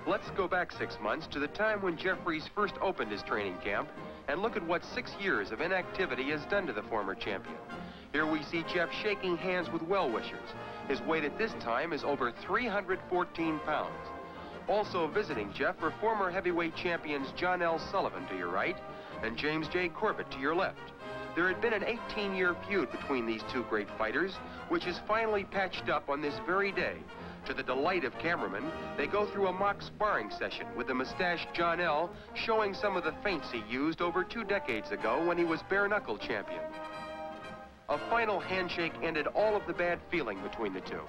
Let's go back 6 months to the time when Jeffries first opened his training camp and look at what 6 years of inactivity has done to the former champion. Here we see Jeff shaking hands with well-wishers. His weight at this time is over 314 pounds. Also visiting Jeff are former heavyweight champions John L. Sullivan to your right and James J. Corbett to your left. There had been an 18-year feud between these two great fighters, which is finally patched up on this very day. To the delight of cameramen, they go through a mock sparring session with the mustached John L. showing some of the feints he used over 2 decades ago when he was bare-knuckle champion. A final handshake ended all of the bad feeling between the two.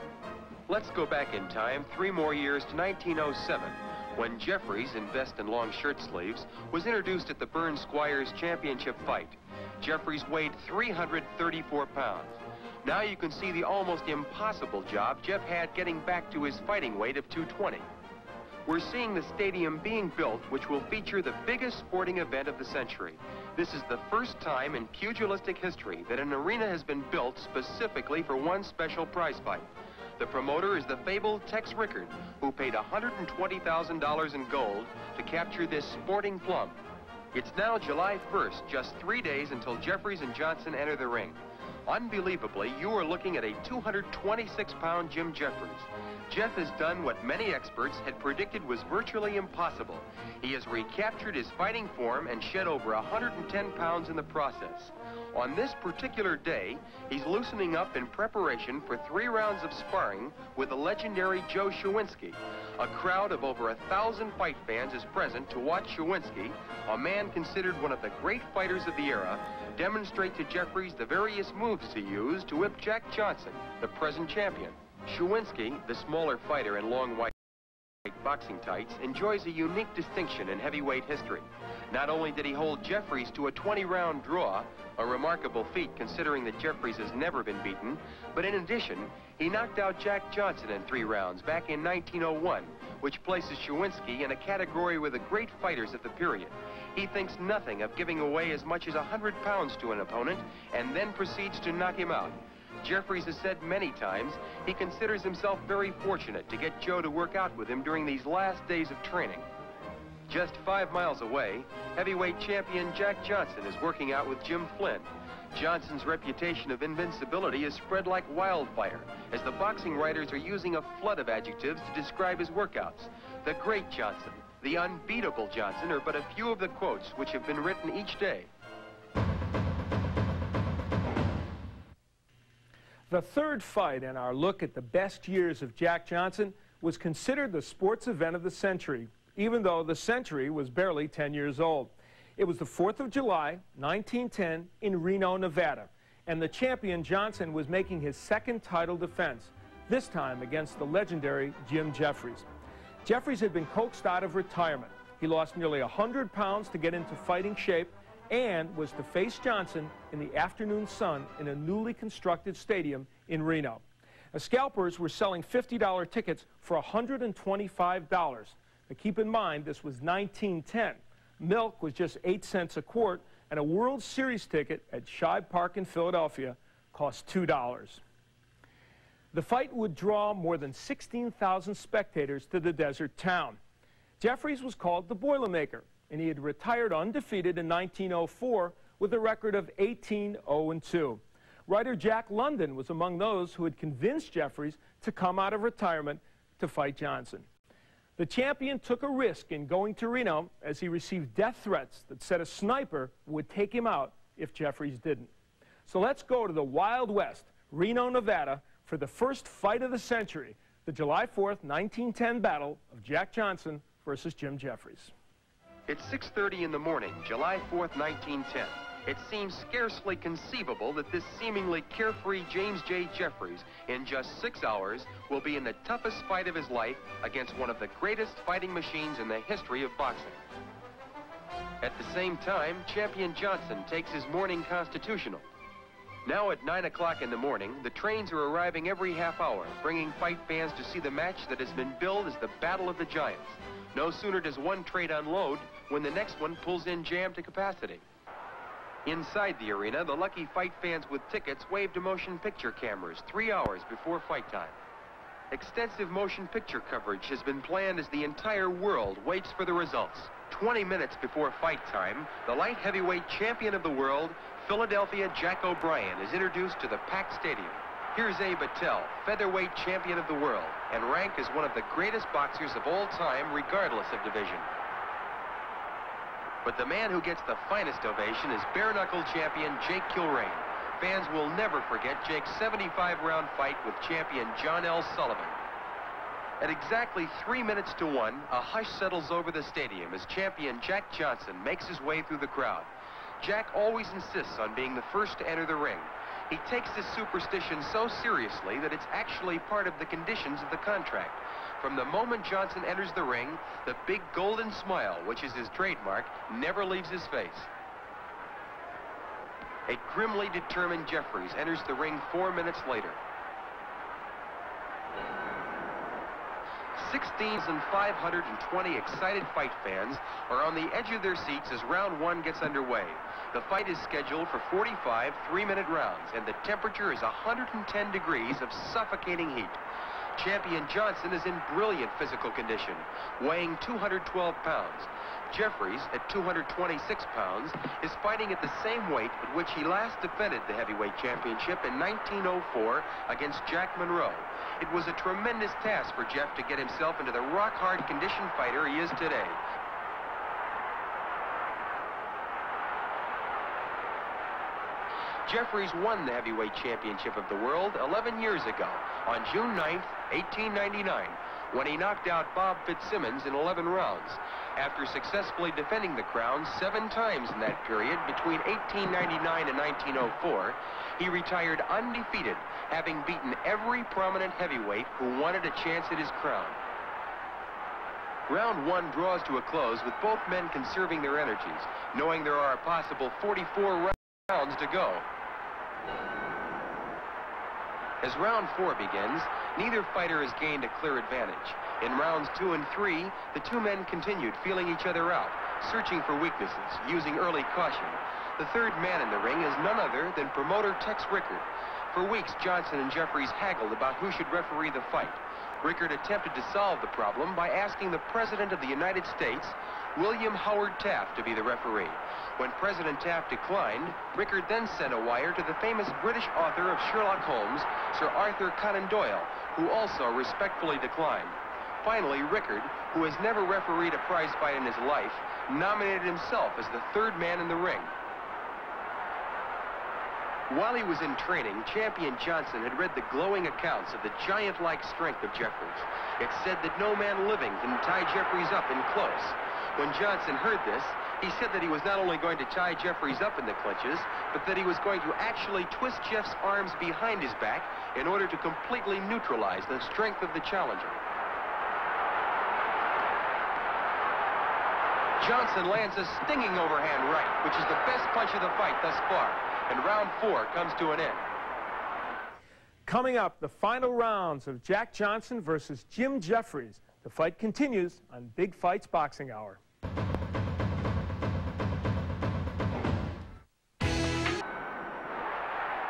Let's go back in time 3 more years to 1907, when Jeffries, in vest and long shirt sleeves, was introduced at the Burns Squires Championship fight. Jeffries weighed 334 pounds. Now you can see the almost impossible job Jeff had getting back to his fighting weight of 220. We're seeing the stadium being built, which will feature the biggest sporting event of the century. This is the first time in pugilistic history that an arena has been built specifically for one special prize fight. The promoter is the fabled Tex Rickard, who paid $120,000 in gold to capture this sporting plum. It's now July 1st, just 3 days until Jeffries and Johnson enter the ring. Unbelievably, you are looking at a 226-pound Jim Jeffries. Jeff has done what many experts had predicted was virtually impossible. He has recaptured his fighting form and shed over 110 pounds in the process. On this particular day, he's loosening up in preparation for 3 rounds of sparring with the legendary Joe Shawinski. A crowd of over 1,000 fight fans is present to watch Shawinski, a man considered one of the great fighters of the era, demonstrate to Jeffries the various moves he used to whip Jack Johnson, the present champion. Shawinski, the smaller fighter in long white boxing tights, enjoys a unique distinction in heavyweight history. Not only did he hold Jeffries to a 20-round draw, a remarkable feat considering that Jeffries has never been beaten, but in addition, he knocked out Jack Johnson in 3 rounds back in 1901, which places Shawinski in a category with the great fighters of the period. He thinks nothing of giving away as much as 100 pounds to an opponent and then proceeds to knock him out. Jeffries has said many times he considers himself very fortunate to get Joe to work out with him during these last days of training. Just 5 miles away, heavyweight champion Jack Johnson is working out with Jim Flynn. Johnson's reputation of invincibility is spread like wildfire, as the boxing writers are using a flood of adjectives to describe his workouts. The great Johnson, the unbeatable Johnson are but a few of the quotes which have been written each day. The third fight in our look at the best years of Jack Johnson was considered the sports event of the century, even though the century was barely 10 years old. It was the 4th of July, 1910, in Reno, Nevada, and the champion Johnson was making his second title defense, this time against the legendary Jim Jeffries. Jeffries had been coaxed out of retirement. He lost nearly 100 pounds to get into fighting shape and was to face Johnson in the afternoon sun in a newly constructed stadium in Reno. Scalpers were selling $50 tickets for $125. Now keep in mind, this was 1910. Milk was just 8 cents a quart, and a World Series ticket at Shibe Park in Philadelphia cost $2. The fight would draw more than 16,000 spectators to the desert town. Jeffries was called the Boilermaker, and he had retired undefeated in 1904 with a record of 18-0-2. Writer Jack London was among those who had convinced Jeffries to come out of retirement to fight Johnson. The champion took a risk in going to Reno as he received death threats that said a sniper would take him out if Jeffries didn't. So let's go to the Wild West, Reno, Nevada, for the first fight of the century, the July 4th, 1910 battle of Jack Johnson versus Jim Jeffries. It's 6:30 in the morning, July 4th, 1910. It seems scarcely conceivable that this seemingly carefree James J. Jeffries, in just 6 hours, will be in the toughest fight of his life against one of the greatest fighting machines in the history of boxing. At the same time, champion Johnson takes his morning constitutional. Now at 9 o'clock in the morning, the trains are arriving every half hour, bringing fight fans to see the match that has been billed as the Battle of the Giants. No sooner does one train unload when the next one pulls in jammed to capacity. Inside the arena, the lucky fight fans with tickets wave to motion picture cameras 3 hours before fight time. Extensive motion picture coverage has been planned as the entire world waits for the results. 20 minutes before fight time, the light heavyweight champion of the world, Philadelphia Jack O'Brien, is introduced to the packed stadium. Here's Abe Attell, featherweight champion of the world, and ranked as one of the greatest boxers of all time, regardless of division. But the man who gets the finest ovation is bare-knuckle champion Jake Kilrain. Fans will never forget Jake's 75-round fight with champion John L. Sullivan. At exactly 3 minutes to 1, a hush settles over the stadium as champion Jack Johnson makes his way through the crowd. Jack always insists on being the first to enter the ring. He takes this superstition so seriously that it's actually part of the conditions of the contract. From the moment Johnson enters the ring, the big golden smile, which is his trademark, never leaves his face. A grimly determined Jeffries enters the ring 4 minutes later. 16,520 excited fight fans are on the edge of their seats as round 1 gets underway. The fight is scheduled for 45 3-minute rounds, and the temperature is 110 degrees of suffocating heat. Champion Johnson is in brilliant physical condition, weighing 212 pounds. Jeffries, at 226 pounds, is fighting at the same weight at which he last defended the heavyweight championship in 1904 against Jack Monroe. It was a tremendous task for Jeff to get himself into the rock-hard conditioned fighter he is today. Jeffries won the heavyweight championship of the world 11 years ago on June 9th, 1899, when he knocked out Bob Fitzsimmons in 11 rounds. After successfully defending the crown 7 times in that period between 1899 and 1904, he retired undefeated, having beaten every prominent heavyweight who wanted a chance at his crown. Round 1 draws to a close with both men conserving their energies, knowing there are a possible 44 rounds to go. As round 4 begins, neither fighter has gained a clear advantage. In rounds 2 and 3, the two men continued feeling each other out, searching for weaknesses, using early caution. The third man in the ring is none other than promoter Tex Rickard. For weeks, Johnson and Jeffries haggled about who should referee the fight. Rickard attempted to solve the problem by asking the President of the United States, William Howard Taft, to be the referee. When President Taft declined, Rickard then sent a wire to the famous British author of Sherlock Holmes, Sir Arthur Conan Doyle, who also respectfully declined. Finally, Rickard, who has never refereed a prize fight in his life, nominated himself as the third man in the ring. While he was in training, champion Johnson had read the glowing accounts of the giant-like strength of Jeffries. It said that no man living can tie Jeffries up in close. When Johnson heard this, he said that he was not only going to tie Jeffries up in the clinches, but that he was going to actually twist Jeff's arms behind his back in order to completely neutralize the strength of the challenger. Johnson lands a stinging overhand right, which is the best punch of the fight thus far. And round 4 comes to an end. Coming up, the final rounds of Jack Johnson versus Jim Jeffries. The fight continues on Big Fights Boxing Hour.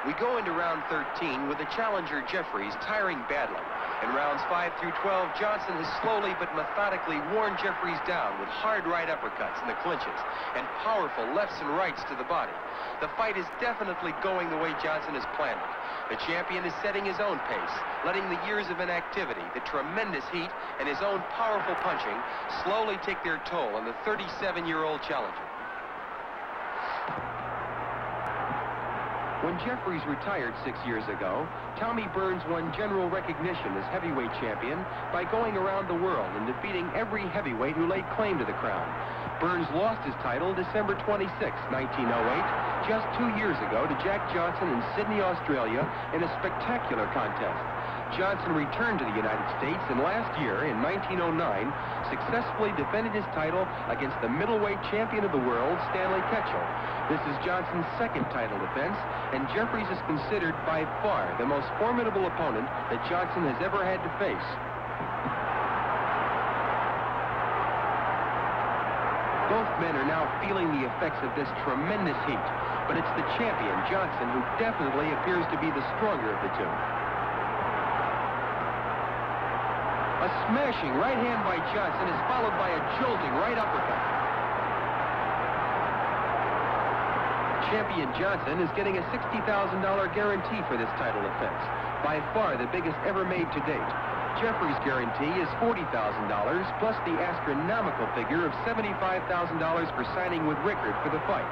We go into round 13 with the challenger Jeffries tiring badly. In rounds 5 through 12, Johnson has slowly but methodically worn Jeffries down with hard right uppercuts in the clinches and powerful lefts and rights to the body. The fight is definitely going the way Johnson has planned it. The champion is setting his own pace, letting the years of inactivity, the tremendous heat, and his own powerful punching slowly take their toll on the 37-year-old challenger. When Jeffries retired 6 years ago, Tommy Burns won general recognition as heavyweight champion by going around the world and defeating every heavyweight who laid claim to the crown. Burns lost his title December 26, 1908, just 2 years ago to Jack Johnson in Sydney, Australia, in a spectacular contest. Johnson returned to the United States and last year, in 1909, successfully defended his title against the middleweight champion of the world, Stanley Ketchel. This is Johnson's second title defense, and Jeffries is considered by far the most formidable opponent that Johnson has ever had to face. Both men are now feeling the effects of this tremendous heat, but it's the champion, Johnson, who definitely appears to be the stronger of the two. smashing right hand by Johnson is followed by a jolting right uppercut. Champion Johnson is getting a $60,000 guarantee for this title defense, by far the biggest ever made to date. Jeffries' guarantee is $40,000, plus the astronomical figure of $75,000 for signing with Rickard for the fight.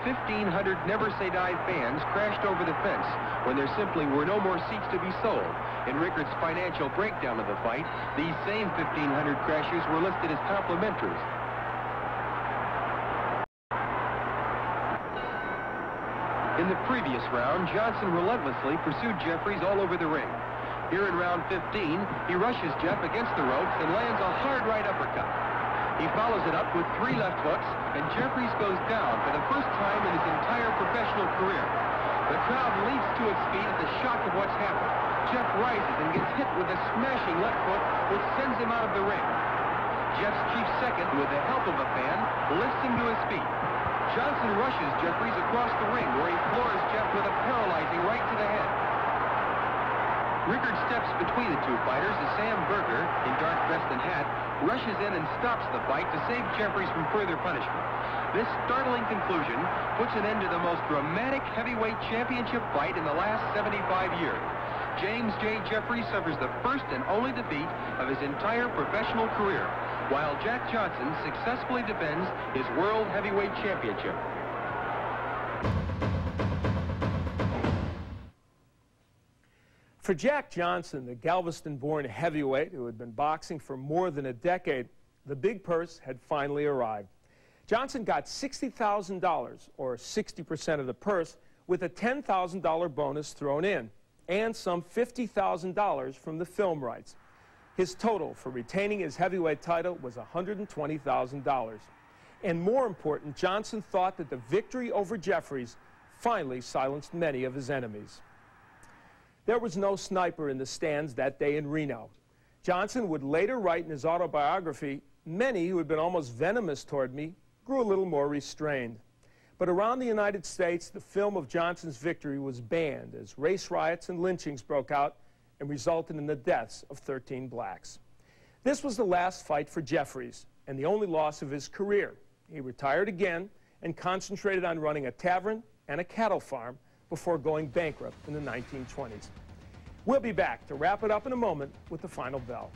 1,500 Never Say Die fans crashed over the fence when there simply were no more seats to be sold. In Rickard's financial breakdown of the fight, these same 1,500 crashers were listed as complimentaries. In the previous round, Johnson relentlessly pursued Jeffries all over the ring. Here in round 15, he rushes Jeff against the ropes and lands a hard right uppercut. He follows it up with 3 left hooks, and Jeffries goes down for the first time in his entire professional career. The crowd leaps to its feet at the shock of what's happened. Jeff rises and gets hit with a smashing left hook, which sends him out of the ring. Jeff's chief second, with the help of a fan, lifts him to his feet. Johnson rushes Jeffries across the ring, where he floors Jeff with a paralyzing right to the head. Rickard steps between the two fighters as Sam Berger, in dark vest and hat, rushes in and stops the fight to save Jeffries from further punishment. This startling conclusion puts an end to the most dramatic heavyweight championship fight in the last 75 years. James J. Jeffries suffers the first and only defeat of his entire professional career, while Jack Johnson successfully defends his World Heavyweight Championship. For Jack Johnson, the Galveston-born heavyweight who had been boxing for more than a decade, the big purse had finally arrived. Johnson got $60,000, or 60% of the purse, with a $10,000 bonus thrown in, and some $50,000 from the film rights. His total for retaining his heavyweight title was $120,000. And more important, Johnson thought that the victory over Jeffries finally silenced many of his enemies. There was no sniper in the stands that day in Reno. Johnson would later write in his autobiography, "Many who had been almost venomous toward me grew a little more restrained." But around the United States, the film of Johnson's victory was banned as race riots and lynchings broke out and resulted in the deaths of 13 blacks. This was the last fight for Jeffries and the only loss of his career. He retired again and concentrated on running a tavern and a cattle farm before going bankrupt in the 1920s. We'll be back to wrap it up in a moment with the final bell.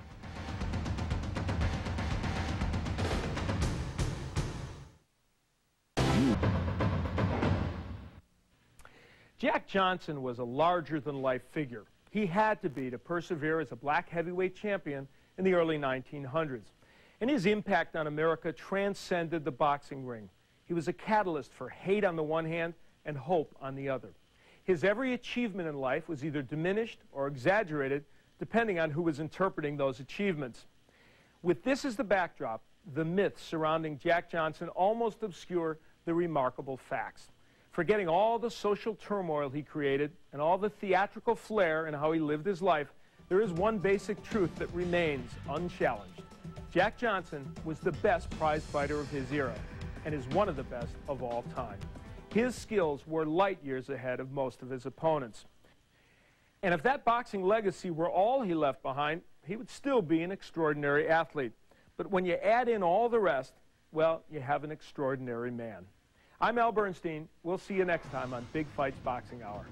Jack Johnson was a larger-than-life figure. He had to be to persevere as a black heavyweight champion in the early 1900s. And his impact on America transcended the boxing ring. He was a catalyst for hate on the one hand and hope on the other. His every achievement in life was either diminished or exaggerated, depending on who was interpreting those achievements. With this as the backdrop, the myths surrounding Jack Johnson almost obscure the remarkable facts. Forgetting all the social turmoil he created and all the theatrical flair in how he lived his life, there is one basic truth that remains unchallenged. Jack Johnson was the best prize fighter of his era and is one of the best of all time. His skills were light years ahead of most of his opponents. And if that boxing legacy were all he left behind, he would still be an extraordinary athlete. But when you add in all the rest, well, you have an extraordinary man. I'm Al Bernstein. We'll see you next time on Big Fights Boxing Hour.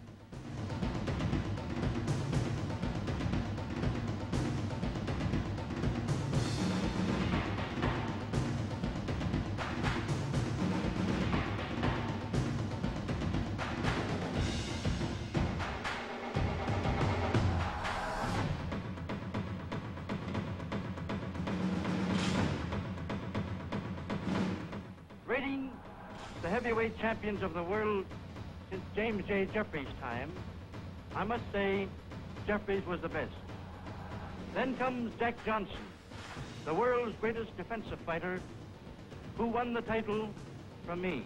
Rating the heavyweight champions of the world since James J. Jeffries' time, I must say Jeffries was the best. Then comes Jack Johnson, the world's greatest defensive fighter, who won the title from me.